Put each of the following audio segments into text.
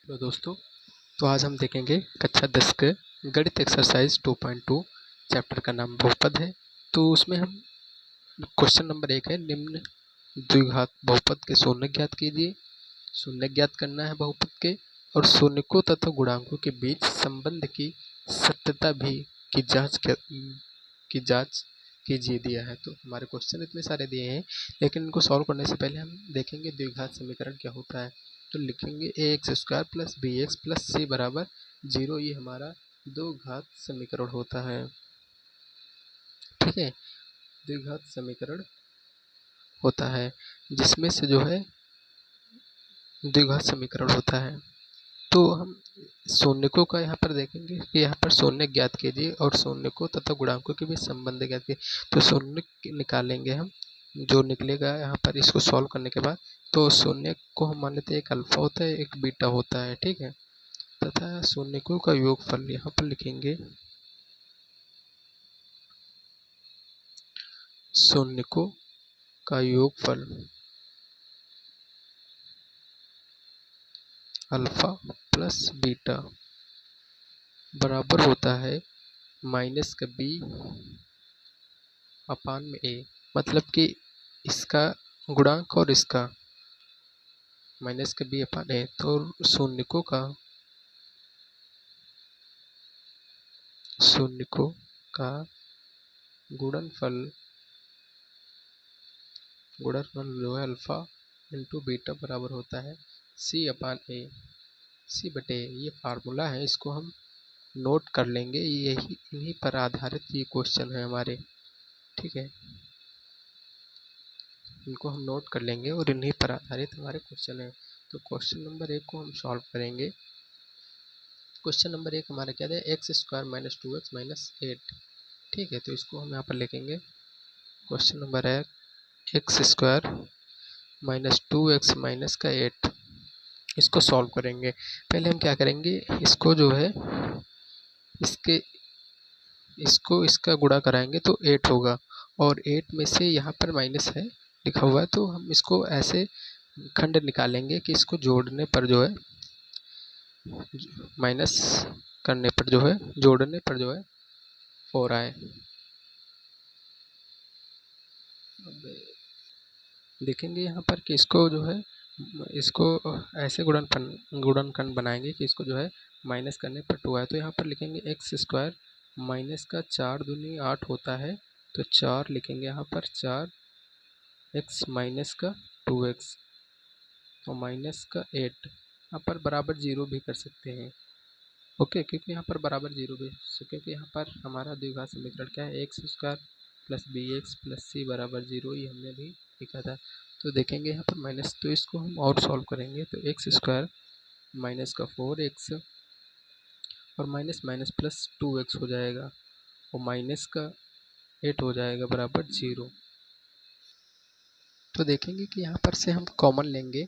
Hello दोस्तों। तो आज हम देखेंगे कक्षा 10 के गणित एक्सरसाइज 2.2 चैप्टर का नाम बहुपद है। तो उसमें हम क्वेश्चन नंबर 1 है, निम्न द्विघात बहुपद के शून्य ज्ञात कीजिए। शून्य ज्ञात करना है बहुपद के, और शून्यकों तथा गुणांकों के बीच संबंध की सत्यता भी की जांच कीजिए दिया है। तो हमारे क्वेश्चन इतने सारे दिए हैं, लेकिन इनको सॉल्व करने से पहले हम देखेंगे द्विघात समीकरण क्या होता है। तो लिखेंगे ax² plus bx plus c बराबर 0। ये हमारा दो घात समीकरण होता है। ठीक है, द्विघात समीकरण होता है जिसमें से जो है द्विघात समीकरण होता है। तो हम शून्यकों का यहाँ पर देखेंगे कि यहाँ पर शून्य ज्ञात कीजिए और शून्यकों तथा गुणांकों के बीच संबंध ज्ञात कीजिए। तो शून्य निकालेंगे हम, जो निकलेगा यहाँ पर इसको सॉल्व करने के बाद। तो शून्य को हम मान लेते हैं एक अल्फा होता है, एक बीटा होता है। ठीक है, तथा शून्यकों का योगफल यहाँ पर लिखेंगे, शून्यकों का योगफल अल्फा प्लस बीटा बराबर होता है माइनस का बी अपान में ए। मतलब कि इसका गुणांक और इसका माइनस का बी अपान ए। तो शून्यकों का गुणनफल जो है अल्फा इंटू बीटा बराबर होता है सी अपान ए, सी बटे। ये फार्मूला है, इसको हम नोट कर लेंगे। यही इन्हीं पर आधारित ये क्वेश्चन है हमारे। ठीक है, इनको हम नोट कर लेंगे और इन्हीं पर आधारित हमारे क्वेश्चन है। तो क्वेश्चन नंबर 1 को हम सॉल्व करेंगे। क्वेश्चन नंबर 1 हमारा क्या है, x² माइनस 2x माइनस 8। ठीक है, तो इसको हम यहाँ पर लिखेंगे। क्वेश्चन नंबर है x² माइनस 2x माइनस का 8। इसको सॉल्व करेंगे। पहले हम क्या करेंगे, इसको जो है इसका गुणा कराएंगे तो 8 होगा, और 8 में से यहाँ पर माइनस है लिखा हुआ है, तो हम इसको ऐसे खंड निकालेंगे कि इसको जोड़ने पर जो है माइनस करने पर जो है जोड़ने पर जो है 4 आए। देखेंगे यहाँ पर कि इसको जो है इसको ऐसे गुणनखंड बनाएंगे कि इसको जो है माइनस करने पर 2 आए। तो यहाँ पर लिखेंगे x² माइनस का 4 दूनी 8 होता है, तो 4 लिखेंगे यहाँ पर 4x माइनस का 2x और माइनस का 8। यहाँ पर बराबर 0 भी कर सकते हैं। ओके, क्योंकि यहाँ पर बराबर 0 भी, क्योंकि यहाँ पर हमारा द्विघात समीकरण क्या है, x² plus bx plus c बराबर 0। ये हमने भी लिखा था। तो देखेंगे यहाँ पर माइनस, तो इसको हम और सॉल्व करेंगे। तो x² माइनस का 4x और माइनस माइनस प्लस 2x हो जाएगा, और माइनस का 8 हो जाएगा बराबर 0। तो देखेंगे कि यहाँ पर से हम कॉमन लेंगे,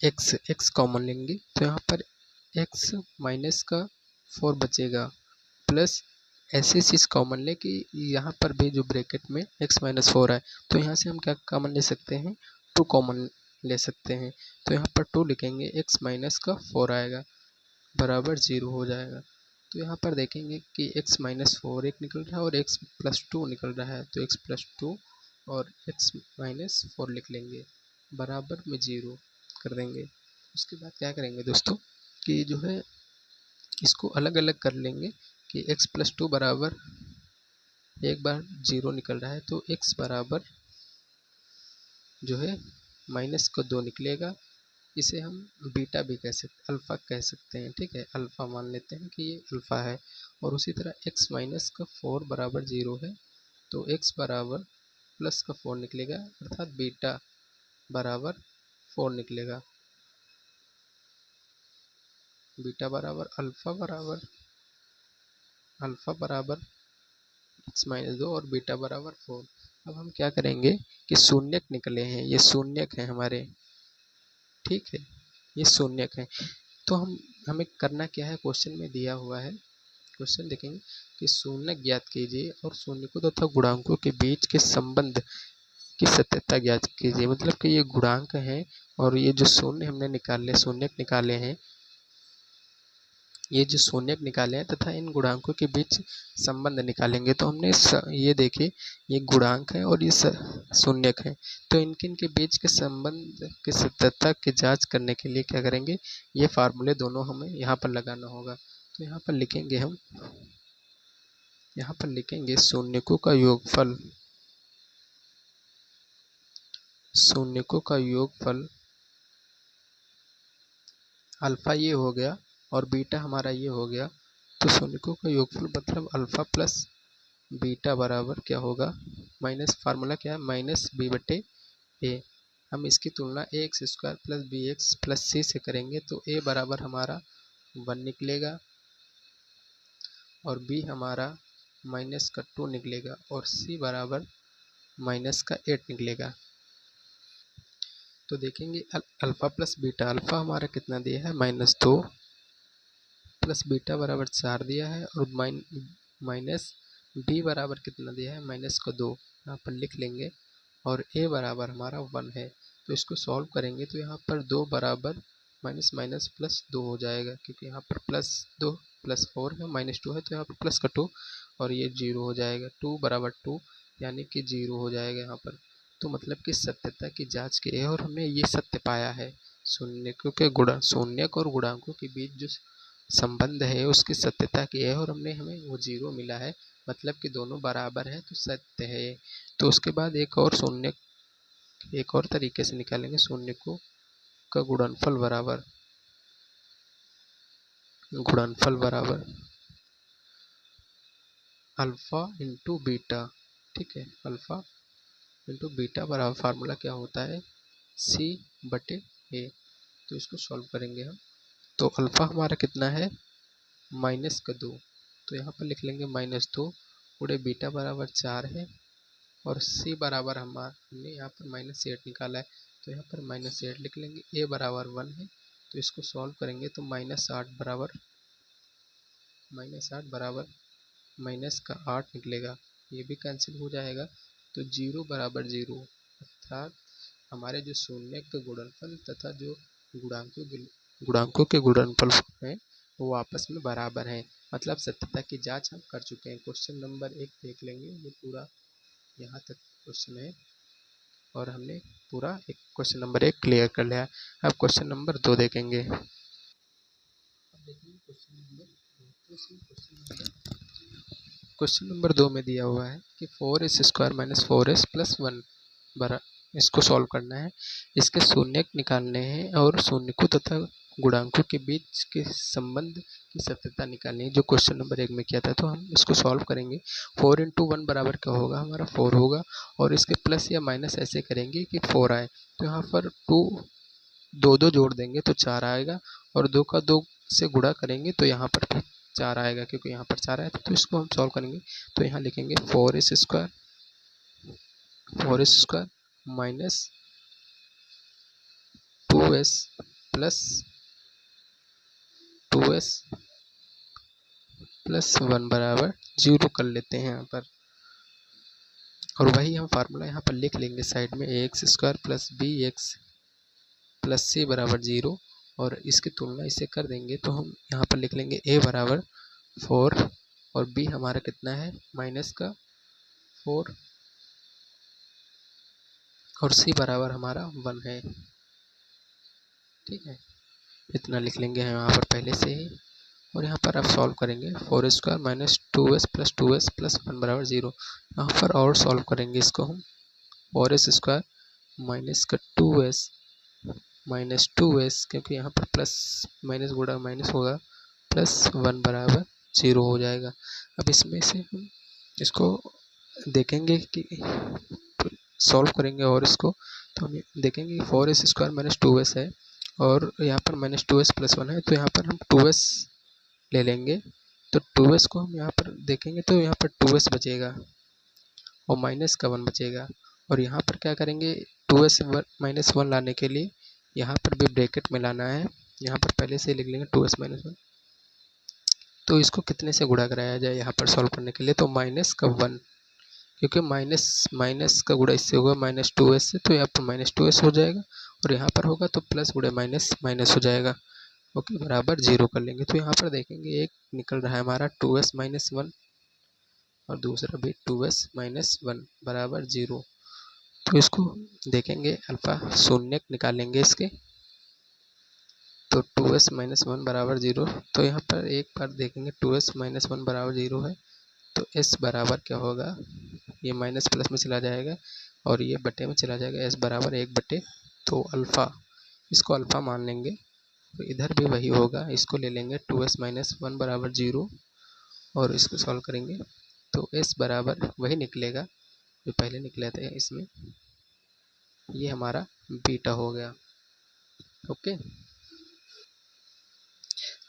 x कॉमन लेंगे, तो यहाँ पर x माइनस का 4 बचेगा, प्लस ऐसी चीज़ कॉमन ले कि यहाँ पर भी जो ब्रैकेट में x माइनस 4 है, तो यहाँ से हम क्या कॉमन ले सकते हैं, 2 कॉमन ले सकते हैं। तो यहाँ पर 2 लिखेंगे, x माइनस का 4 आएगा बराबर 0 हो जाएगा। तो यहाँ पर देखेंगे कि x माइनस 4 एक निकल रहा है और x प्लस 2 निकल रहा है, तो x प्लस 2 और x माइनस 4 लिख लेंगे, बराबर में 0 कर देंगे। उसके बाद क्या करेंगे दोस्तों कि जो है इसको अलग अलग कर लेंगे कि x प्लस 2 बराबर, एक बार 0 निकल रहा है तो x बराबर जो है माइनस का 2 निकलेगा। इसे हम बीटा भी कह सकते, अल्फ़ा कह सकते हैं। ठीक है, अल्फ़ा मान लेते हैं कि ये अल्फ़ा है। और उसी तरह x माइनस का 4 बराबर 0 है, तो x बराबर प्लस का 4 निकलेगा, अर्थात बीटा बराबर 4 निकलेगा। बीटा बराबर अल्फ़ा बराबर x माइनस 2 और बीटा बराबर 4। अब हम क्या करेंगे कि शून्यक निकले हैं, ये शून्यक हैं हमारे। ठीक है, ये शून्यक हैं। तो हमें करना क्या है, क्वेश्चन में दिया हुआ है, क्वेश्चन देखेंगे कि शून्यक ज्ञात कीजिए और शून्यकों तथा गुणांकों के बीच के संबंध की सत्यता ज्ञात कीजिए। मतलब कि ये गुणांक हैं और ये जो शून्य हमने निकाले, शून्यक निकाले हैं, ये जो शून्यक निकाले हैं तथा इन गुणांकों के बीच संबंध निकालेंगे। तो हमने ये देखिए, ये गुणांक है और ये शून्यक है, तो इनके बीच के संबंध की सत्यता की जांच करने के लिए क्या करेंगे, ये फार्मूले दोनों हमें यहाँ पर लगाना होगा। तो यहाँ पर लिखेंगे हम, यहाँ पर लिखेंगे शून्यकों का योगफल, शून्यकों का योगफल अल्फा ये हो गया और बीटा हमारा ये हो गया। तो शून्यकों का योगफल मतलब अल्फा प्लस बीटा बराबर क्या होगा, माइनस, फार्मूला क्या है, माइनस बी बटे ए। हम इसकी तुलना A X square plus B X plus C से करेंगे तो ए बराबर हमारा 1 निकलेगा और बी हमारा माइनस का 2 निकलेगा और सी बराबर माइनस का 8 निकलेगा। तो देखेंगे अल्फा प्लस बीटा, अल्फा हमारा कितना दिया है -2 प्लस बीटा बराबर 4 दिया है और माइनस बी बराबर कितना दिया है -2, यहाँ पर लिख लेंगे और ए बराबर हमारा 1 है। तो इसको सॉल्व करेंगे तो यहाँ पर 2 बराबर माइनस माइनस प्लस 2 हो जाएगा, क्योंकि यहाँ पर +2 + 4 है, -2 है तो यहाँ पर प्लस का 2 और ये 0 हो जाएगा। 2 बराबर 2 यानी कि 0 हो जाएगा यहाँ पर। तो मतलब कि सत्यता की जांच की है और हमने ये सत्य पाया है। शून्यक और गुणांकों के बीच जो संबंध है उसकी सत्यता की है और हमें वो 0 मिला है, मतलब कि दोनों बराबर है तो सत्य है। तो उसके बाद एक और तरीके से निकालेंगे, शून्यकों का गुणनफल बराबर अल्फा इंटू बीटा। ठीक है, अल्फा इंटू बीटा बराबर फार्मूला क्या होता है, सी बटे ए। तो इसको सॉल्व करेंगे हम। तो अल्फा हमारा कितना है -2, तो यहाँ पर लिख लेंगे -2 पूरे बीटा बराबर 4 है और सी बराबर हमने यहाँ पर -8 निकाला है तो यहाँ पर -8 लिख लेंगे। ए बराबर 1 है तो इसको सॉल्व करेंगे तो -8 बराबर माइनस का 8 निकलेगा, ये भी कैंसिल हो जाएगा। तो 0 बराबर 0, अर्थात हमारे जो शून्य का गुणनफल तथा जो गुणांकों के गुणनफल हैं वो आपस में बराबर हैं, मतलब सत्यता की जांच हम कर चुके हैं। क्वेश्चन नंबर 1 देख लेंगे, ये पूरा यहाँ तक क्वेश्चन है और हमने पूरा क्वेश्चन नंबर 1 क्लियर कर लिया। अब क्वेश्चन नंबर 2 देखेंगे। क्वेश्चन नंबर 2 में दिया हुआ है कि 4s² - 4s + 1 बरा, इसको सॉल्व करना है। इसके शून्यक निकालने हैं और शून्यकों तथा गुणांकों के बीच के संबंध की सत्यता निकालनी है, जो क्वेश्चन नंबर 1 में किया था। तो हम इसको सॉल्व करेंगे। 4 × 1 बराबर क्या होगा, हमारा 4 होगा और इसके प्लस या माइनस ऐसे करेंगे कि 4 आए। तो यहाँ पर 2 जोड़ देंगे तो 4 आएगा और 2 का 2 से गुणा करेंगे तो यहाँ पर भी 4 आएगा, क्योंकि यहाँ पर 4 आया था। तो इसको हम सॉल्व करेंगे तो यहाँ लिखेंगे 4s² माइनस 2s प्लस 1 बराबर 0 कर लेते हैं यहाँ पर। और वही हम फार्मूला यहाँ पर लिख लेंगे साइड में, ax² + bx + c बराबर 0 और इसकी तुलना इससे कर देंगे तो हम यहाँ पर लिख लेंगे a बराबर 4 और b हमारा कितना है -4 और c बराबर हमारा 1 है। ठीक है, इतना लिख लेंगे हम यहाँ पर पहले से ही। और यहाँ पर अब सॉल्व करेंगे 4² - 2s + 2s + 1 बराबर 0। यहाँ पर और सॉल्व करेंगे इसको हम, 4s² - 2s क्योंकि यहाँ पर प्लस माइनस गुणा माइनस होगा +1 बराबर 0 हो जाएगा। अब इसमें से हम इसको देखेंगे कि सॉल्व करेंगे और इसको तो हम देखेंगे 4s² - 2s है और यहाँ पर -2s + 1 है तो यहाँ पर हम 2s ले लेंगे। तो 2s को हम यहाँ पर देखेंगे तो यहाँ पर 2s बचेगा और माइनस का 1 बचेगा और यहाँ पर क्या करेंगे 2s - 1 लाने के लिए यहाँ पर भी ब्रैकेट में लाना है। यहाँ पर पहले से लिख लेंगे 2s - 1। तो इसको कितने से गुणा कराया जाए यहाँ पर सॉल्व करने के लिए, तो माइनस का 1, क्योंकि माइनस का गुणा इससे होगा -2s से, तो यहाँ पर -2s हो जाएगा और यहाँ पर होगा तो प्लस गुणा माइनस माइनस हो जाएगा ओके, बराबर 0 कर लेंगे। तो यहाँ पर देखेंगे एक निकल रहा है हमारा 2s माइनस 1 और दूसरा भी 2s माइनस 1 बराबर 0। तो इसको देखेंगे अल्फा शून्य निकालेंगे इसके, तो 2s माइनस 1 बराबर 0। तो यहाँ पर एक बार देखेंगे 2s माइनस 1 बराबर 0 है, तो s बराबर क्या होगा, ये माइनस प्लस में चला जाएगा और ये बटे में चला जाएगा, s बराबर 1/, तो अल्फ़ा, इसको अल्फ़ा मान लेंगे। तो इधर भी वही होगा, इसको ले लेंगे 2s माइनस 1 बराबर 0 और इसको सॉल्व करेंगे तो s बराबर वही निकलेगा जो पहले निकले थे इसमें, ये हमारा बीटा हो गया। ओके,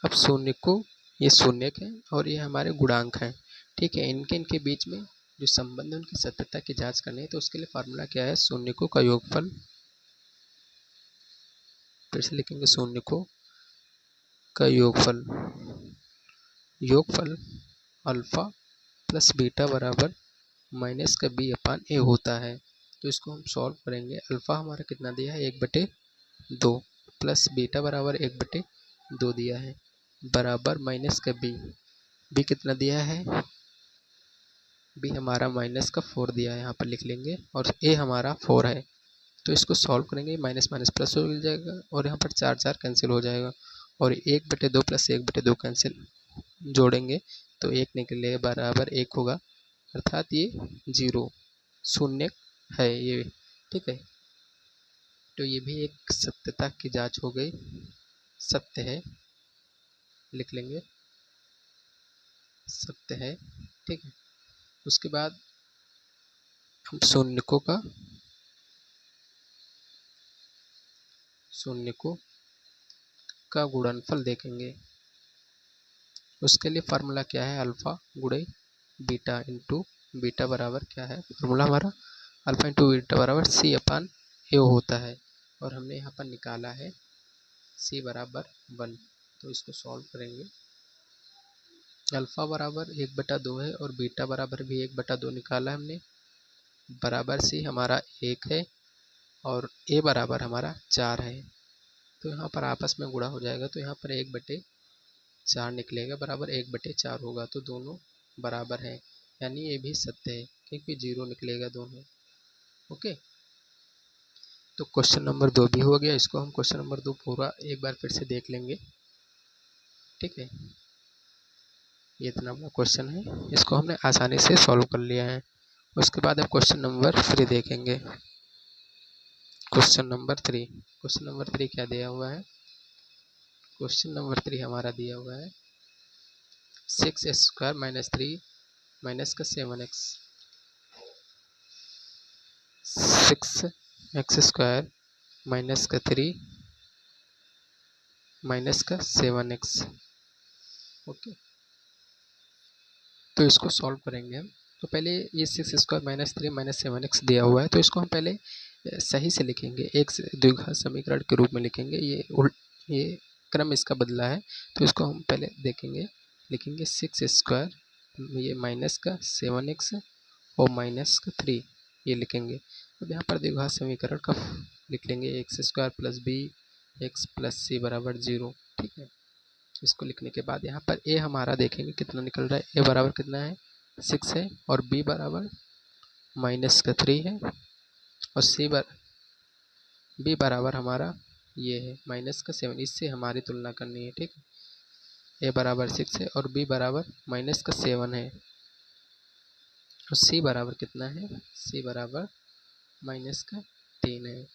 अब शून्य को, ये शून्य है और ये हमारे गुणांक हैं, ठीक है। इनके बीच में जो संबंध है उनकी सत्यता की जांच करनी है, तो उसके लिए फार्मूला क्या है, शून्य को का योगफल, फिर से लिखेंगे शून्य को का योगफल, योगफल अल्फा प्लस बीटा बराबर माइनस का b/a होता है। तो इसको हम सॉल्व करेंगे। अल्फ़ा हमारा कितना दिया है, 1/2 प्लस बीटा बराबर 1/2 दिया है बराबर माइनस का b कितना दिया है, b हमारा माइनस का 4 दिया है, यहाँ पर लिख लेंगे, और a हमारा 4 है। तो इसको सॉल्व करेंगे, माइनस माइनस प्लस हो जाएगा और यहाँ पर 4 कैंसिल हो जाएगा और 1/2 प्लस 1/2 कैंसिल जोड़ेंगे तो 1 निकलेगा बराबर 1 होगा, अर्थात ये 0 शून्य है ये, ठीक है। तो ये भी एक सत्यता की जांच हो गई, सत्य है, लिख लेंगे सत्य है, ठीक है। उसके बाद हम शून्य का गुणनफल देखेंगे। उसके लिए फार्मूला क्या है, अल्फ़ा गुणे बीटा इंटू बीटा बराबर क्या है, फार्मूला हमारा अल्फ़ा इंटू बीटा बराबर c/a होता है और हमने यहाँ पर निकाला है c बराबर 1। तो इसको सॉल्व करेंगे, अल्फ़ा बराबर 1/2 है और बीटा बराबर भी 1/2 निकाला हमने, बराबर c हमारा 1 है और a बराबर हमारा 4 है। तो यहाँ पर आपस में गुणा हो जाएगा, तो यहाँ पर 1/4 निकलेगा बराबर 1/4 होगा, तो दोनों बराबर हैं, यानी ये भी सत्य है क्योंकि 0 निकलेगा दोनों। ओके, तो क्वेश्चन नंबर 2 भी हो गया। इसको हम क्वेश्चन नंबर 2 पूरा एक बार फिर से देख लेंगे, ठीक है। ये इतना बड़ा क्वेश्चन है, इसको हमने आसानी से सॉल्व कर लिया है। उसके बाद अब क्वेश्चन नंबर 3 देखेंगे। क्वेश्चन नंबर 3 क्या दिया हुआ है, क्वेश्चन नंबर 3 हमारा दिया हुआ है 6x² - 3 माइनस का 7x, 6x² माइनस का 3 माइनस का 7x। ओके, तो इसको सॉल्व करेंगे हम। तो पहले ये 6² - 3 - 7x दिया हुआ है, तो इसको हम पहले सही से लिखेंगे, एक द्विघात समीकरण के रूप में लिखेंगे। ये क्रम इसका बदला है, तो इसको हम पहले देखेंगे, लिखेंगे 6² ये माइनस का 7x और माइनस का 3 ये लिखेंगे। अब यहाँ पर द्विघात समीकरण का लिख लेंगे, x² + b x + c बराबर 0, ठीक है। इसको लिखने के बाद यहाँ पर a हमारा देखेंगे कितना निकल रहा है, a बराबर कितना है 6 है और b बराबर माइनस का 3 है और b बराबर हमारा ये है माइनस का 7, इससे हमारी तुलना करनी है, ठीक है। a बराबर 6 है और b बराबर माइनस का 7 है और c बराबर कितना है, c बराबर माइनस का 3 है।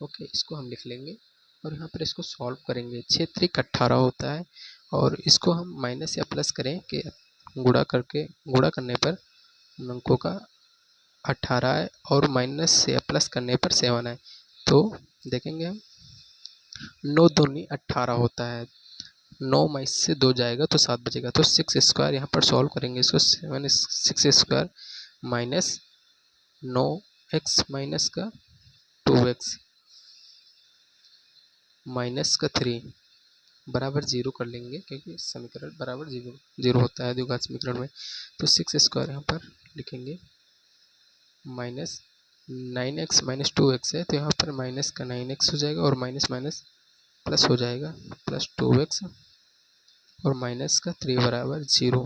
ओके, इसको हम लिख लेंगे और यहाँ पर इसको सॉल्व करेंगे। 6 3 18 होता है और इसको हम माइनस या प्लस करें कि गुणा करने पर अंकों का 18 है और माइनस या प्लस करने पर 7 है। तो देखेंगे हम 9 दूनी 18 होता है, 9 में इससे 2 जाएगा तो 7 बचेगा। तो 6² यहाँ पर सॉल्व करेंगे इसको, 6² माइनस 9x माइनस का 2x माइनस का 3 बराबर 0 कर लेंगे क्योंकि समीकरण बराबर 0 होता है द्विघात समीकरण में। तो 6² यहाँ पर लिखेंगे माइनस 9x - 2x है, तो यहाँ पर माइनस का 9x हो जाएगा और माइनस माइनस प्लस हो जाएगा प्लस 2x और माइनस का 3 बराबर 0।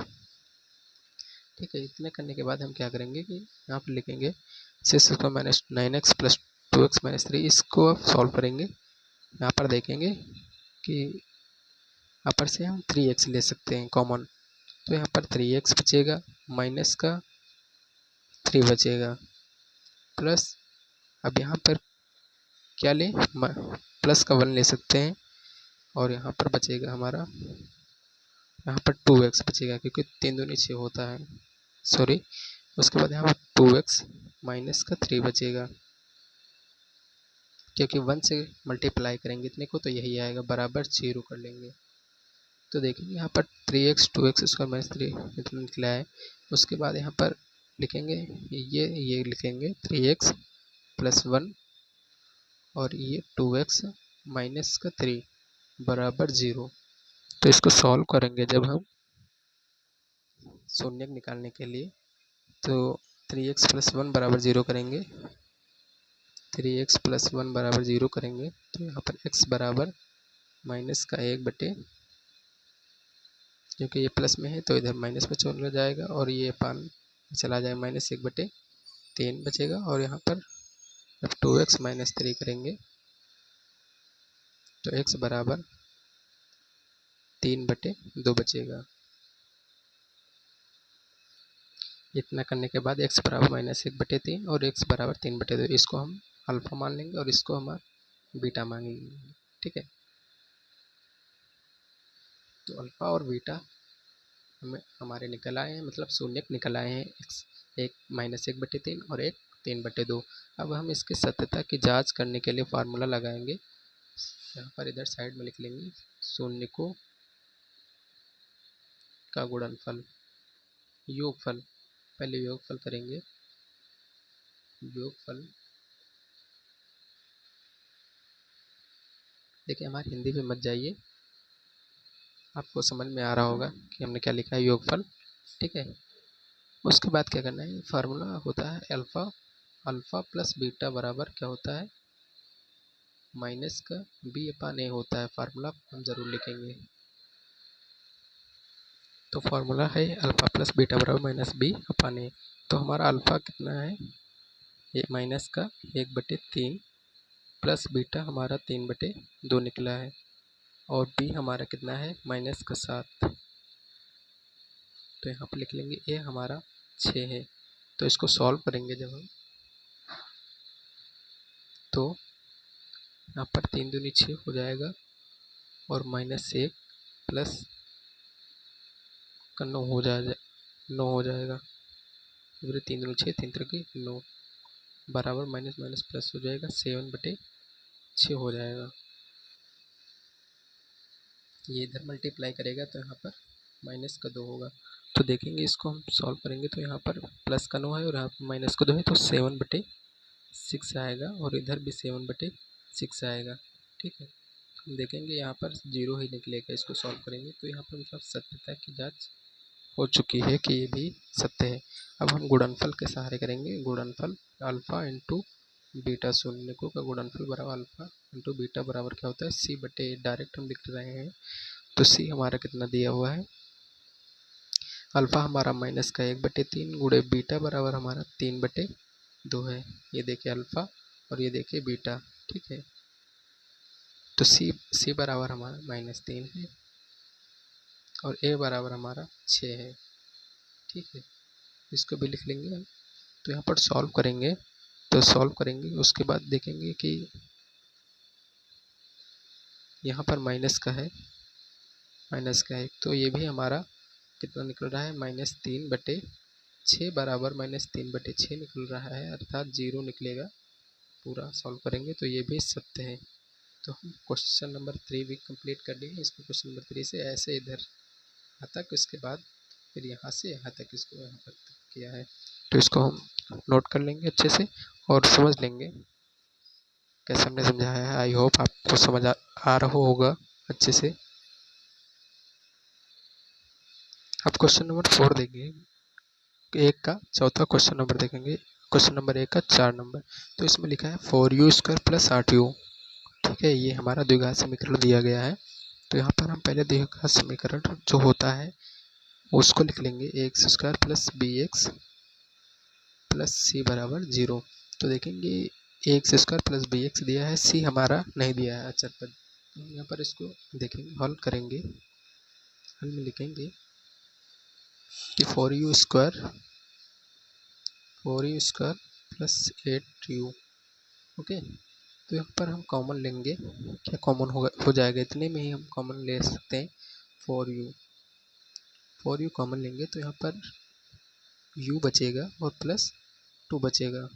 ठीक है, इतने करने के बाद हम क्या करेंगे कि यहाँ पर लिखेंगे six square minus 9x plus 2x minus 3। इसको आप सॉल्व करेंगे। यहाँ पर देखेंगे कि यहाँ पर से हम 3x ले सकते हैं कॉमन, तो यहाँ पर 3x बचेगा, माइनस का 3 बचेगा, प्लस अब यहाँ पर क्या लें, प्लस का 1 ले सकते हैं, और यहाँ पर बचेगा हमारा, यहाँ पर 2x बचेगा क्योंकि 3 दूनी 6 होता है, सॉरी। उसके बाद यहाँ पर 2x माइनस का 3 बचेगा, क्योंकि 1 से मल्टीप्लाई करेंगे इतने को तो यही आएगा, बराबर 0 कर लेंगे। तो देखेंगे यहाँ पर 3x 2x स्क्वायर माइनस 3 इतना निकला है। उसके बाद यहाँ पर लिखेंगे ये लिखेंगे 3x प्लस 1 और ये 2x माइनस का 3 बराबर 0। तो इसको सॉल्व करेंगे जब हम शून्य निकालने के लिए, तो 3x प्लस 1 बराबर 0 करेंगे, 3x प्लस 1 बराबर 0 करेंगे, तो यहाँ पर x बराबर माइनस का 1 बटे, क्योंकि ये प्लस में है तो इधर माइनस में चला जाएगा और ये पान चला जाएगा, माइनस 1 बटे 3 बचेगा। और यहाँ पर अब 2x माइनस 3 करेंगे तो x बराबर 3 बटे 2 बचेगा। इतना करने के बाद x बराबर माइनस 1 बटे 3 और x बराबर 3 बटे 2, इसको हम अल्फा मान लेंगे और इसको हम बीटा मानेंगे। ठीक है, तो अल्फा और बीटा हमें हमारे निकल आए हैं, मतलब शून्य निकल आए हैं, एक माइनस 1 बटे 3 और एक 3 बटे 2। अब हम इसके सत्यता की जांच करने के लिए फार्मूला लगाएंगे। यहाँ पर इधर साइड में लिख लेंगे शून्य को का गुणनफल, योगफल, पहले योगफल करेंगे, योगफल। देखिए हमारी हिंदी में मत जाइए, आपको समझ में आ रहा होगा कि हमने क्या लिखा है, योगफल। ठीक है, उसके बाद क्या करना है, फार्मूला होता है अल्फ़ा, अल्फ़ा प्लस बीटा बराबर क्या होता है, माइनस का b अपान ए होता है। फार्मूला हम ज़रूर लिखेंगे, तो फार्मूला है अल्फ़ा प्लस बीटा बराबर माइनस b अपान ए। तो हमारा अल्फ़ा कितना है, ये माइनस का 1/3 प्लस बीटा हमारा 3/2 निकला है, और b हमारा कितना है, माइनस का 7। तो यहाँ पर लिख लेंगे ए हमारा 6 है। तो इसको सॉल्व करेंगे जब हम, तो यहाँ पर 3 दूनी 6 हो जाएगा और माइनस 1 प्लस का 9 हो जाएगा, फिर 3 दूनी 6, 3 3 9 बराबर माइनस माइनस प्लस हो जाएगा, 7/6 हो जाएगा। ये इधर मल्टीप्लाई करेगा तो यहाँ पर माइनस का 2 होगा। तो देखेंगे इसको हम सॉल्व करेंगे, तो यहाँ पर प्लस का 9 है और यहाँ पर माइनस का 2 है, तो 7/6 आएगा और इधर भी 7/6 आएगा। ठीक है, तो हम देखेंगे यहाँ पर 0 ही निकलेगा। इसको सॉल्व करेंगे तो यहाँ पर मतलब सत्यता की जांच हो चुकी है कि ये भी सत्य है। अब हम गुणनफल के सहारे करेंगे, गुणनफल अल्फ़ा इंटू बीटा, शून्य को का गुणनफल बराबर अल्फ़ा इंटू बीटा बराबर क्या होता है, c/a। डायरेक्ट हम लिख रहे हैं, तो c हमारा कितना दिया हुआ है, अल्फ़ा हमारा माइनस का 1/3 गुणे बीटा बराबर हमारा 3/2 है। ये देखिए अल्फ़ा और ये देखिए बीटा। ठीक है, तो c बराबर हमारा -3 है और a बराबर हमारा 6 है। ठीक है, इसको भी लिख लेंगे हम। तो यहाँ पर सॉल्व करेंगे, तो सॉल्व करेंगे उसके बाद देखेंगे कि यहाँ पर माइनस का है, तो ये भी हमारा कितना निकल रहा है, -3/6 बराबर -3/6 निकल रहा है, अर्थात 0 निकलेगा। पूरा सॉल्व करेंगे तो ये भी सत्य है। तो हम क्वेश्चन नंबर 3 भी कंप्लीट कर लिए। इसको क्वेश्चन नंबर 3 से ऐसे इधर यहाँ तक, उसके बाद फिर यहाँ से यहाँ तक इसको यहाँ तक किया है। तो इसको हम नोट कर लेंगे अच्छे से और समझ लेंगे कैसे हमने समझाया है। आई होप आपको समझ आ रहा होगा अच्छे से। अब क्वेश्चन नंबर 4 देंगे, एक का चौथा क्वेश्चन नंबर देखेंगे, क्वेश्चन नंबर 1 का 4 नंबर। तो इसमें लिखा है 4u² + 8u। ठीक है, ये हमारा द्विघात समीकरण दिया गया है। तो यहाँ पर हम पहले द्विघात समीकरण जो होता है उसको लिख लेंगे, X square plus B X plus C बराबर 0। तो देखेंगे X square plus B X दिया है, सी हमारा नहीं दिया है अचर पद। तो हम यहाँ पर इसको देखेंगे, हल करेंगे। हल में लिखेंगे कि 4u square plus 8u। Okay, तो यहाँ पर हम कॉमन लेंगे, क्या कॉमन हो जाएगा, इतने में ही हम कॉमन ले सकते हैं। 4u कॉमन लेंगे तो यहाँ पर u बचेगा और प्लस 2 बचेगा,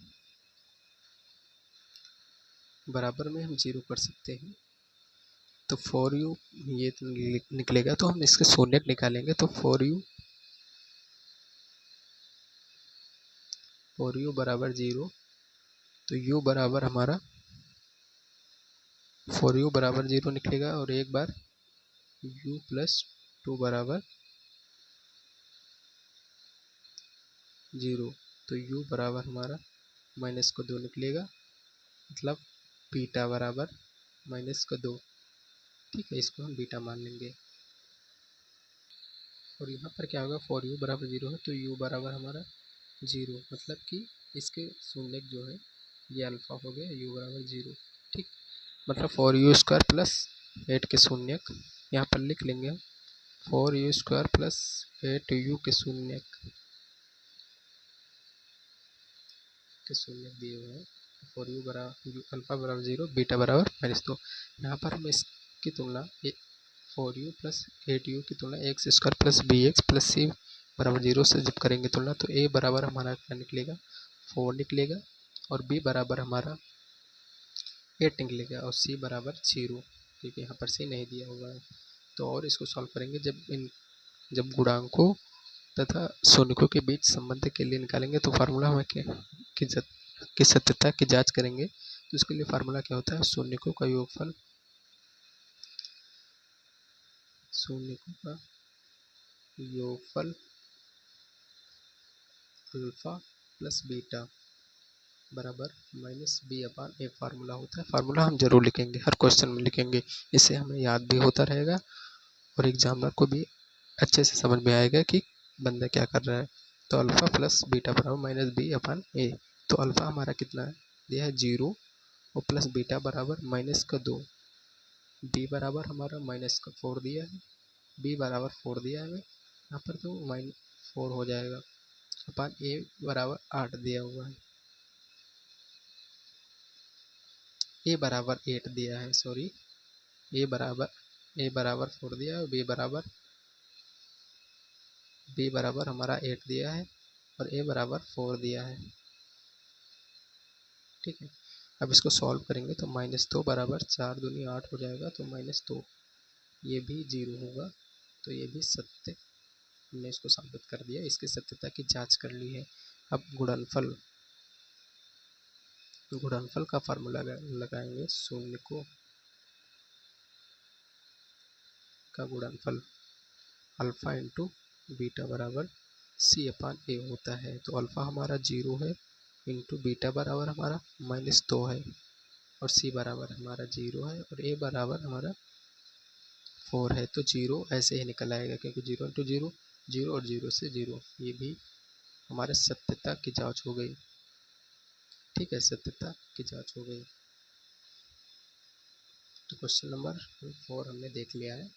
बराबर में हम 0 कर सकते हैं। तो 4u ये तो निकलेगा, तो हम इसके शून्यक निकालेंगे। तो 4u बराबर 0, तो u बराबर हमारा 4u बराबर 0 निकलेगा। और एक बार u प्लस 2 बराबर 0, तो u बराबर हमारा माइनस का 2 निकलेगा, मतलब बीटा बराबर माइनस का 2। ठीक है, इसको हम बीटा मान लेंगे। और यहाँ पर क्या होगा, 4u बराबर 0 है तो u बराबर हमारा 0, मतलब कि इसके शून्यक जो है ये अल्फ़ा हो गया, u बराबर 0। ठीक, मतलब 4u स्क्वायर प्लस 8 के शून्यक यहाँ पर लिख लेंगे हम। 4u स्क्वायर प्लस 8u के शून्यक दिए हुए हैं। 4u बराबर अल्फ़ा बराबर 0, बीटा बराबर -2। यहाँ पर हम इसकी तुलना 4u प्लस 8u की तुलना X square plus B X plus C बराबर 0 से जब करेंगे तुलना, तो a बराबर हमारा क्या निकलेगा, 4 निकलेगा, और b बराबर हमारा 8 निकलेगा, और c बराबर 0, क्योंकि यहाँ पर c नहीं दिया हुआ है। तो और इसको सॉल्व करेंगे, जब गुणांकों तथा शून्यकों के बीच संबंध के लिए निकालेंगे तो फार्मूला हमें की सत्यता की जांच करेंगे। तो इसके लिए फार्मूला क्या होता है, शून्यकों का योगफल अल्फा प्लस बीटा बराबर माइनस बी अपान ए फार्मूला होता है। फार्मूला हम जरूर लिखेंगे, हर क्वेश्चन में लिखेंगे, इससे हमें याद भी होता रहेगा और एग्जामिनर को भी अच्छे से समझ में आएगा कि बंदा क्या कर रहा है। तो अल्फ़ा प्लस बीटा बराबर माइनस बी अपान ए। तो अल्फ़ा हमारा कितना है, दिया है 0, और प्लस बीटा बराबर माइनस का 2, बी बराबर हमारा माइनस का 4 दिया है, बी बराबर 4 दिया है हमें यहाँ पर, तो -4 हो जाएगा, अपान ए बराबर 8 दिया हुआ है, ए बराबर 8 दिया है, सॉरी, ए बराबर 4 दिया है, बी बराबर हमारा 8 दिया है, और ए बराबर 4 दिया है। ठीक है, अब इसको सॉल्व करेंगे तो -2 बराबर 4 दूनी 8 हो जाएगा, तो -2 ये भी 0 होगा, तो ये भी सत्य, हमने इसको साबित कर दिया, इसकी सत्यता की जांच कर ली है। अब गुणनफल का फार्मूला लगाएंगे, शून्यकों का गुणनफल अल्फ़ा इंटू बीटा बराबर सी अपान ए होता है। तो अल्फ़ा हमारा 0 है, इंटू बीटा बराबर हमारा -2 है, और सी बराबर हमारा 0 है, और ए बराबर हमारा 4 है। तो 0 ऐसे ही निकल आएगा, क्योंकि 0 इंटू 0 0, और 0 से 0, ये भी हमारे सत्यता की जांच हो गई। ठीक है, सत्यता की जांच हो गई। तो क्वेश्चन नंबर 4 हमने देख लिया है।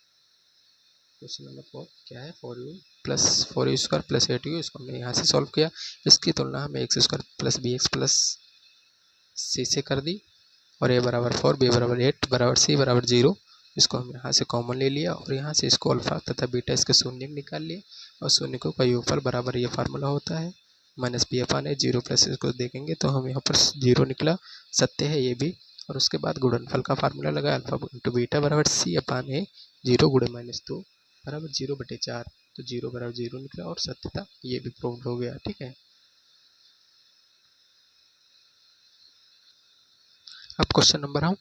क्वेश्चन नंबर 4 क्या है, 4u स्क्वायर प्लस 8u, इसको हमने यहाँ से सॉल्व किया। इसकी तुलना हमें X square plus B X plus C से कर दी, और ए बराबर 4, बी बराबर 8, बराबर सी बराबर 0, इसको हम यहाँ से कॉमन ले लिया, और यहाँ से इसको अल्फा तथा बीटा इसके शून्य निकाल लिए, और शून्यकों का योगफल बराबर ये फार्मूला होता है माइनस बी अपान ए। 0 प्लस इसको देखेंगे तो हम यहाँ पर 0 निकला, सत्य है ये भी। और उसके बाद गुणनफल का फार्मूला लगा, अल्फा इंटू बीटा बराबर सी अपान ए, 0 गुणे -2 बराबर 0/4, तो 0 बराबर 0 निकला, और सत्यता ये भी प्रूव हो गया। ठीक है, अब क्वेश्चन नंबर हम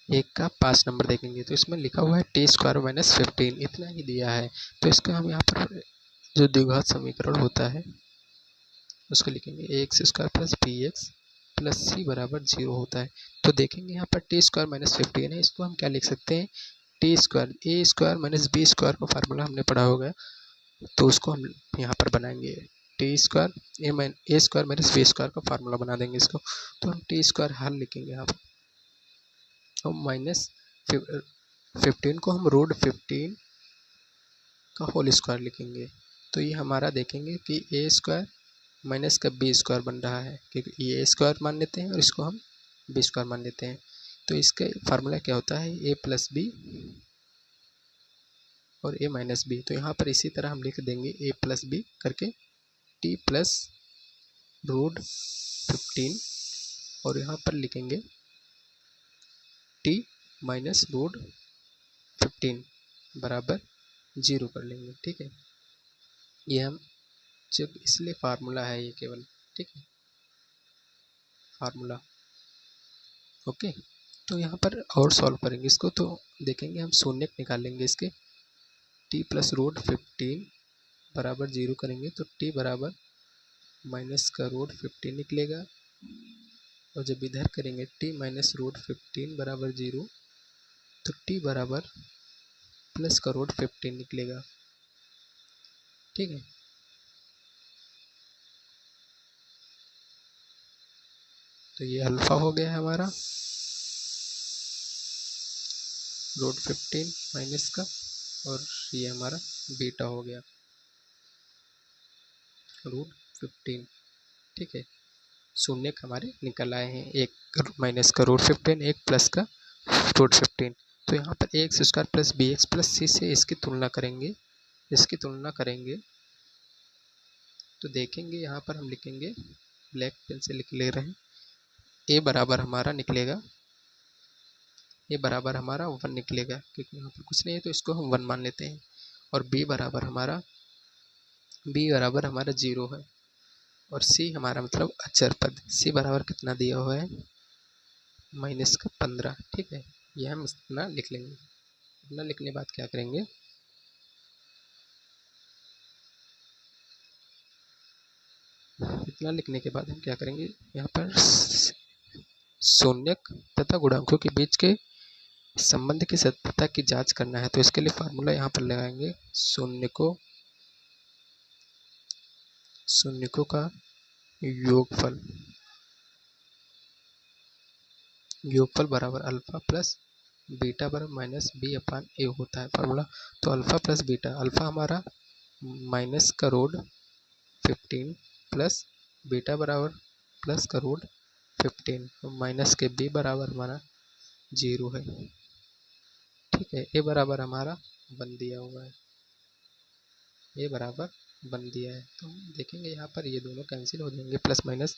1 का 5 नंबर देखेंगे। तो इसमें लिखा हुआ है t² - 15, इतना ही दिया है। तो इसका हम यहाँ पर जो द्विघात समीकरण होता है उसको लिखेंगे, X square plus B X plus C बराबर 0 होता है। तो देखेंगे यहाँ पर टी स्क्वायर माइनस 15 है, इसको हम क्या लिख सकते हैं, टी स्क्वायर ए स्क्वायर माइनस बी स्क्वायर का फार्मूला हमने पढ़ा होगा, तो उसको हम यहाँ पर बनाएंगे टी स्क्वायर ए स्क्वायर माइनस बी स्क्वायर का फार्मूला बना देंगे इसको। तो हम टी स्क्वायर हल लिखेंगे यहाँ पर, और माइनस 15 को हम रूट 15 का होल स्क्वायर लिखेंगे। तो ये हमारा देखेंगे कि ए स्क्वायर माइनस का बी स्क्वायर बन रहा है, क्योंकि ये ए स्क्वायर मान लेते हैं और इसको हम बी स्क्वायर मान लेते हैं। तो इसका फार्मूला क्या होता है, ए प्लस बी और ए माइनस बी। तो यहाँ पर इसी तरह हम लिख देंगे ए प्लस बी करके टी प्लस रूट 15, और यहाँ पर लिखेंगे टी माइनस रूट 15 बराबर 0 कर लेंगे। ठीक है, ये हम जब इसलिए फार्मूला है ये केवल, ठीक है, फार्मूला। ओके, तो यहाँ पर और सॉल्व करेंगे इसको, तो देखेंगे हम शून्य निकालेंगे इसके, टी प्लस रूट 15 बराबर 0 करेंगे तो टी बराबर माइनस का रूट 15 निकलेगा, और जब इधर करेंगे टी माइनस रूट 15 बराबर 0 तो टी बराबर प्लस का रूट 15 निकलेगा। ठीक है, तो ये अल्फा हो गया है हमारा रूट 15 माइनस का, और ये हमारा बीटा हो गया रूट 15। ठीक है, शून्य हमारे निकल आए हैं, एक माइनस का रूट 15, एक प्लस का रूट 15। तो यहाँ पर A X square plus B X plus C से इसकी तुलना करेंगे, तो देखेंगे यहाँ पर हम लिखेंगे, ब्लैक पेन से लिख ले रहे हैं, ए बराबर हमारा निकलेगा, ए बराबर हमारा 1 निकलेगा, क्योंकि यहाँ पर कुछ नहीं है तो इसको हम 1 मान लेते हैं। और बी बराबर हमारा 0 है, और सी हमारा मतलब अचर पद, सी बराबर कितना दिया हुआ है, माइनस का 15। ठीक है, यह हम इतना लिख लेंगे। इतना लिखने के बाद क्या करेंगे, इतना लिखने के बाद हम क्या करेंगे, यहाँ पर शून्यक तथा गुणांकों के बीच के संबंध की सत्यता की जांच करना है। तो इसके लिए फार्मूला यहाँ पर लगाएंगे, शून्यकों का योगफल बराबर अल्फा प्लस बीटा बराबर माइनस बी अपान ए होता है फार्मूला। तो अल्फा प्लस बीटा, अल्फा हमारा माइनस का रूट 15 प्लस बीटा बराबर प्लस का रूट 15, माइनस के बी बराबर हमारा 0 है। ठीक है, ए बराबर हमारा 1 दिया हुआ है, ए बराबर 1 दिया है। तो हम देखेंगे यहाँ पर ये दोनों कैंसिल हो जाएंगे, प्लस माइनस,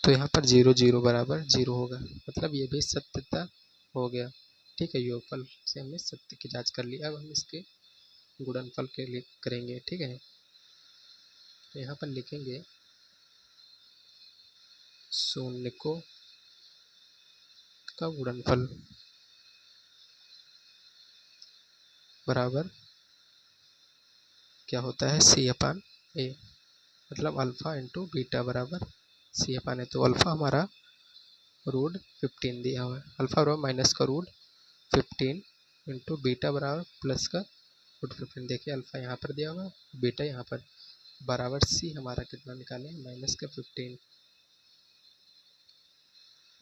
तो यहाँ पर 0 0 बराबर 0 होगा, मतलब ये भी सत्यता हो गया। ठीक है, योगफल से हमने सत्य की जांच कर ली। अब हम इसके गुणनफल के लिए करेंगे। ठीक है, तो यहाँ पर लिखेंगे शून्यकों का गुणनफल बराबर क्या होता है, सी अपान ए, मतलब अल्फा इंटू बीटा बराबर सी अपान ए। तो अल्फा हमारा रूट 15 दिया हुआ है, अल्फा बराबर माइनस का रूट 15 इंटू बीटा बराबर प्लस का रूट 15। देखिए अल्फा यहाँ पर दिया हुआ है, बीटा यहाँ पर, बराबर सी हमारा कितना निकालें, माइनस का 15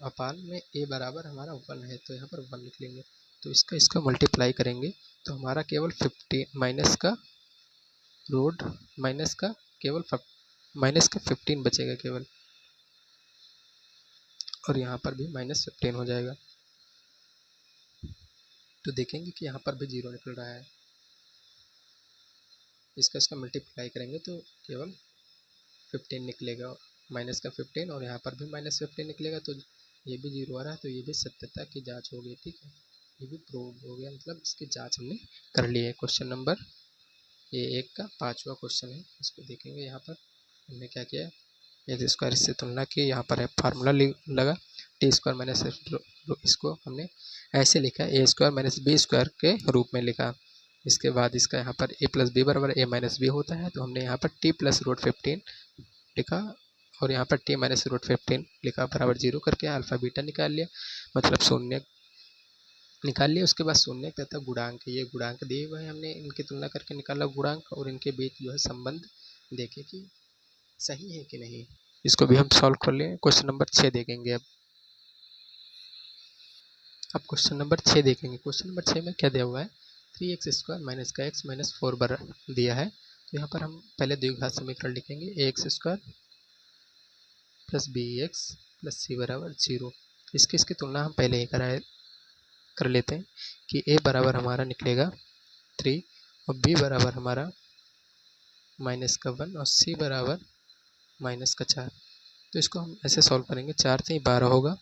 अपान में ए बराबर हमारा 1 है, तो यहाँ पर 1 लिख लेंगे। तो इसका मल्टीप्लाई करेंगे तो हमारा केवल 15 माइनस का 15 बचेगा केवल, और यहाँ पर भी माइनस 15 हो जाएगा। तो देखेंगे कि यहाँ पर भी 0 निकल रहा है, इसका मल्टीप्लाई करेंगे तो केवल 15 निकलेगा, माइनस का 15, और यहाँ पर भी माइनस 15 निकलेगा, तो ये भी 0 आ रहा है, तो ये भी सत्यता की जांच हो गई। ठीक है, ये भी प्रूव हो गया, मतलब इसकी जांच हमने कर ली है। क्वेश्चन नंबर ये 1 का 5वां क्वेश्चन है, इसको देखेंगे। यहाँ पर हमने क्या किया, ए स्क्वायर इससे तुलना की, यहाँ पर है फार्मूला लगा टी स्क्वायर माइनस, इसको हमने ऐसे लिखा, ए स्क्वायर माइनस बी स्क्वायर के रूप में लिखा। इसके बाद इसका यहाँ पर ए प्लस बी बराबर ए माइनस बी होता है, तो हमने यहाँ पर टी प्लस रूट 15 लिखा, और यहाँ पर t माइनस रूट 15 लिखा बराबर 0 करके अल्फा बीटा निकाल लिया, मतलब शून्य निकाल लिया। उसके बाद शून्य तथा गुणांक, ये गुणांक दिए हुए हैं, हमने इनकी तुलना करके निकाला गुणांक, और इनके बीच जो है संबंध देखे कि सही है कि नहीं। इसको भी हम सॉल्व कर लिए। क्वेश्चन नंबर 6 देखेंगे अब क्वेश्चन नंबर 6 देखेंगे। क्वेश्चन नंबर 6 में क्या दिया हुआ है, 3x² माइनस का x माइनस 4 बर दिया है। तो यहाँ पर हम पहले द्विघात समीकरण लिखेंगे, ax² plus bx plus c बराबर 0। इसकी तुलना हम पहले ही कर लेते हैं कि a बराबर हमारा निकलेगा 3 और b बराबर हमारा माइनस का 1 और c बराबर माइनस का 4। तो इसको हम ऐसे सॉल्व करेंगे, 4 से 12 होगा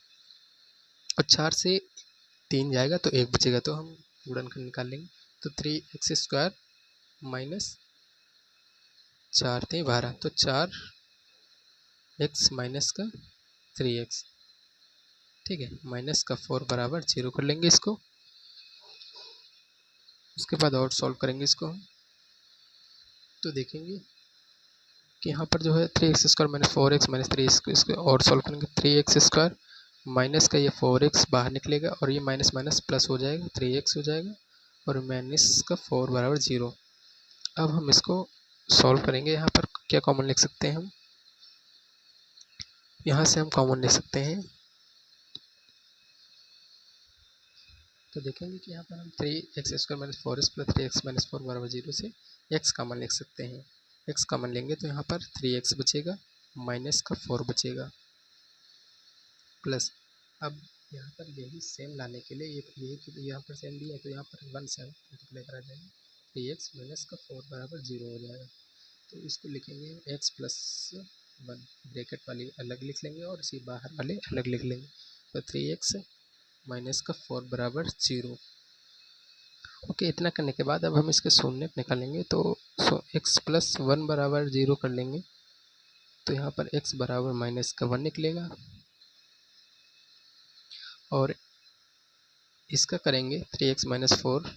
और 4 से 3 जाएगा तो 1 बचेगा, तो हम गुणनखंड निकाल लेंगे। तो 3x² माइनस 4 से 12, तो 4x माइनस का 3x, ठीक है, माइनस का 4 बराबर 0 कर लेंगे इसको। उसके बाद और सॉल्व करेंगे इसको हम, तो देखेंगे कि यहाँ पर जो है 3x² माइनस 4x माइनस 3, इसको और सॉल्व करेंगे। 3x² माइनस का ये 4x बाहर निकलेगा और ये माइनस माइनस प्लस हो जाएगा, 3x हो जाएगा और माइनस का 4 बराबर 0। अब हम इसको सॉल्व करेंगे। यहाँ पर क्या कॉमन लिख सकते हैं हम, यहाँ से हम कॉमन ले सकते हैं, तो देखेंगे कि यहाँ पर हम 3x² minus 4x plus 3x minus 4 बराबर 0 से x कॉमन लिख सकते हैं। x कॉमन लेंगे तो यहाँ पर 3x बचेगा, माइनस का 4 बचेगा, प्लस अब यहाँ पर यही सेम लाने के लिए ये यहाँ पर सेम दिया है तो यहाँ पर 1 से मल्टीप्लाई करा जाएगा, 3x माइनस का 4 बराबर 0 हो जाएगा। तो इसको लिखेंगे x प्लस 1, ब्रैकेट वाली अलग लिख लेंगे और इसी बाहर वाले अलग लिख लेंगे। तो 3x माइनस का 4 बराबर 0। ओके, इतना करने के बाद अब हम इसके शून्य निकालेंगे, तो x प्लस 1 बराबर 0 कर लेंगे, तो यहाँ पर x बराबर माइनस का 1 निकलेगा और इसका करेंगे 3x माइनस 4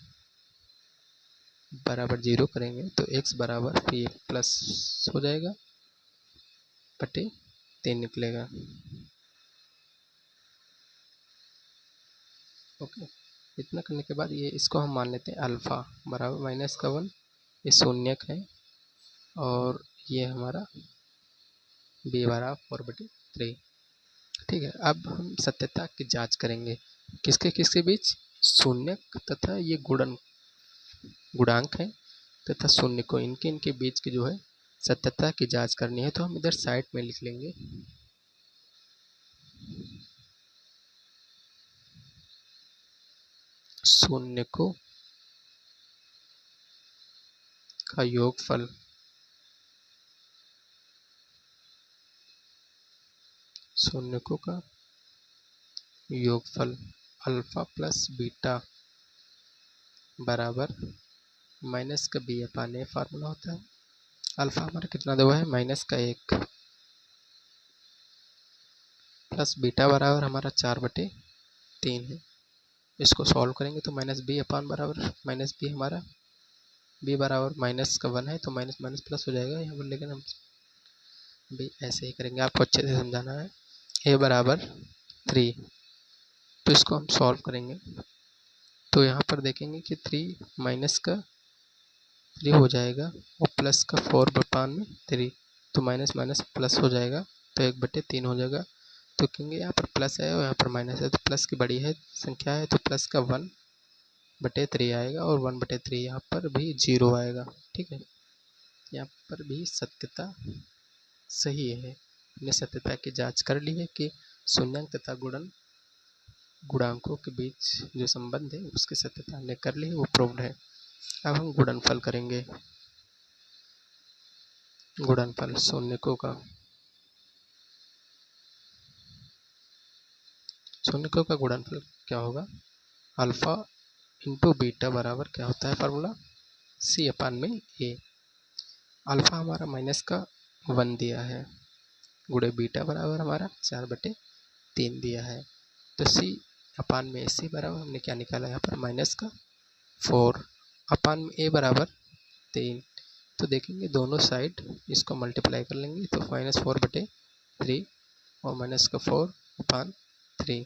बराबर 0 करेंगे तो x बराबर फिर प्लस हो जाएगा बटे 3 निकलेगा। ओके, इतना करने के बाद ये इसको हम मान लेते हैं अल्फ़ा बराबर माइनस का 1, ये शून्यक है और ये हमारा b बराबर 4/3। ठीक है, अब हम सत्यता की जांच करेंगे, किसके बीच, शून्यक तथा ये गुणांक है तथा शून्य को, इनके बीच की जो है सत्यता की जांच करनी है। तो हम इधर साइड में लिख लेंगे शून्य को का योगफल शून्यकों का योगफल अल्फा प्लस बीटा बराबर माइनस का b अपान a फार्मूला होता है। अल्फा हमारा कितना दो है, माइनस का 1 प्लस बीटा बराबर हमारा 4/3 है। इसको सॉल्व करेंगे तो माइनस b अपान बराबर माइनस b, हमारा b बराबर माइनस का 1 है तो माइनस माइनस प्लस हो जाएगा यहाँ पर, लेकिन हम भी ऐसे ही करेंगे, आपको अच्छे से समझाना है। a बराबर 3, तो इसको हम सॉल्व करेंगे तो यहाँ पर देखेंगे कि 3 माइनस का 3 हो जाएगा और प्लस का 4/3, तो माइनस माइनस प्लस हो जाएगा तो 1/3 हो जाएगा। तो कहेंगे यहाँ पर प्लस है और यहाँ पर माइनस है, तो प्लस की बड़ी है संख्या है तो प्लस का 1/3 आएगा और 1/3 यहाँ पर भी 0 आएगा। ठीक है, यहाँ पर भी सत्यता सही है, हमने सत्यता की जांच कर ली है कि शून्यांक तथा गुणांकों के बीच जो संबंध है उसकी सत्यता हमने कर ली है, वो प्रूव्ड है। अब हम गुणनफल करेंगे, गुणनफल शून्यकों का गुणनफल क्या होगा, अल्फा इंटू बीटा बराबर क्या होता है फार्मूला, c अपान में a। अल्फा हमारा माइनस का 1 दिया है, गुणे बीटा बराबर हमारा 4/3 दिया है, तो c अपान में c बराबर हमने क्या निकाला यहाँ पर माइनस का 4 अपान में a बराबर 3। तो देखेंगे दोनों साइड इसको मल्टीप्लाई कर लेंगे तो -4/3 3 और माइनस का 4/3,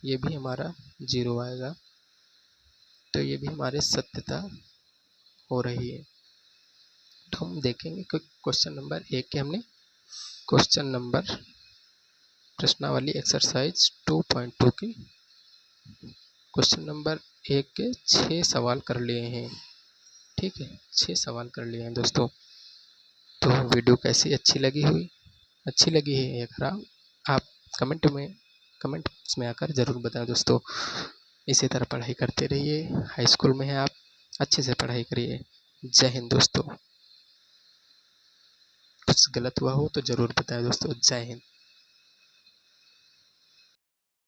ये भी हमारा 0 आएगा। तो ये भी हमारे सत्यता हो रही है। तो हम देखेंगे कि क्वेश्चन नंबर 1 के हमने क्वेश्चन नंबर प्रश्नावली एक्सरसाइज 2.2 की क्वेश्चन नंबर 1 के 6 सवाल कर लिए हैं। ठीक है, 6 सवाल कर लिए हैं दोस्तों। तो वीडियो कैसी अच्छी लगी है या खराब, आप कमेंट बॉक्स में आकर ज़रूर बताएं दोस्तों। इसी तरह पढ़ाई करते रहिए, हाई स्कूल में हैं आप, अच्छे से पढ़ाई करिए। जय हिंद दोस्तों। कुछ गलत हुआ हो तो ज़रूर बताएं दोस्तों। जय हिंद।